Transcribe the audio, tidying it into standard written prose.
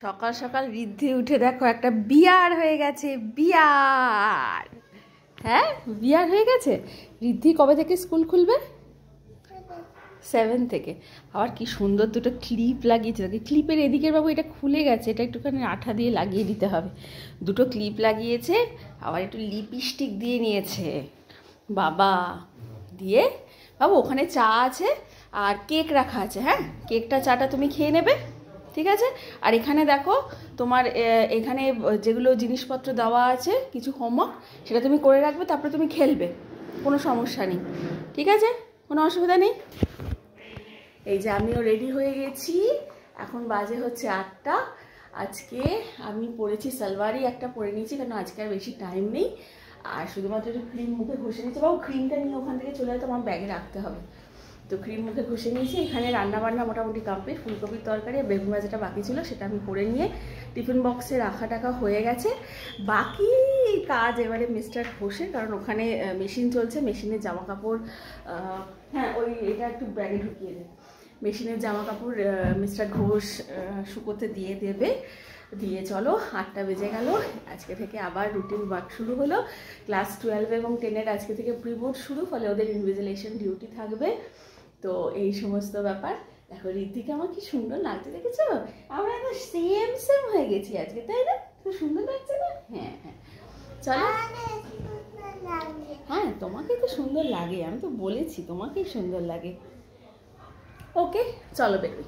সকাল সকাল ঋদ্ধি উঠে দেখো একটা বিয়ার হয়ে গেছে। বিয়ার, হ্যাঁ বিয়ার হয়ে গেছে। ঋদ্ধি কবে থেকে স্কুল খুলবে? 7 থেকে। আবার কি সুন্দর দুটো ক্লিপ লাগিয়েছে। ক্লিপের এদিকের বাবু এটা খুলে গেছে, এটা একটুখানি আঠা দিয়ে লাগিয়ে দিতে হবে। দুটো ক্লিপ লাগিয়েছে, আবার একটু লিপস্টিক দিয়ে নিয়েছে বাবা। দিয়ে বাবু ওখানে চা আছে আর কেক রাখা আছে, হ্যাঁ কেকটা চাটা তুমি খেয়ে নেবে, ঠিক আছে? আর এখানে দেখো তোমার এখানে যেগুলো জিনিসপত্র দেওয়া আছে কিছু হোমওয়ার্ক, সেটা তুমি করে রাখবে, তারপরে তুমি খেলবে, কোনো সমস্যা নেই, ঠিক আছে? কোনো অসুবিধা নেই। এই যে আমিও রেডি হয়ে গেছি, এখন বাজে হচ্ছে 8টা। আজকে আমি পরেছি সালোয়ারই একটা পরে নিয়েছি, কারণ আজকে আর বেশি টাইম নেই। আর শুধুমাত্র একটু ক্রিম মুখে ঘষে নিয়েছি। বাবু ক্রিমটা নিয়ে ওখান থেকে চলে যেতে আমার ব্যাগে রাখতে হবে। তো ক্রিম মুখে ঘষে নিয়েছি। এখানে রান্নাবান্না মোটামুটি কমপ্লিট। ফুলকপির তরকারি আর বেগুন ভাজাটা বাকি ছিল, সেটা আমি করে নিয়ে টিফিন বক্সে রাখা টাকা হয়ে গেছে। বাকি কাজ এবারে মিস্টার ঘোষের, কারণ ওখানে মেশিন চলছে, মেশিনের জামা কাপড়, হ্যাঁ ওই এটা একটু ব্যাগে ঢুকিয়ে দেয়। মেশিনের জামা কাপড় মিস্টার ঘোষ শুকোতে দিয়ে দেবে। দিয়ে চলো 8টা বেজে গেল। আজকে থেকে আবার রুটিন ওয়ার্ক শুরু হলো। ক্লাস 12 এবং 10-এর আজকে থেকে প্রি বোর্ড শুরু, ফলে ওদের ইনভিজিলেশন ডিউটি থাকবে। তো এই সমস্ত ব্যাপার। দেখো ঋদ্ধিকে আমার কি সুন্দর লাগছে, দেখেছো? আমরা একদম সেম সেম হয়ে গেছি আজকে, তাই না? খুব সুন্দর লাগছে না? হ্যাঁ হ্যাঁ চলো। হ্যাঁ তোমাকে তো সুন্দর লাগে, আমি তো বলেছি তোমাকেই সুন্দর লাগে। ওকে চলো বেরোই।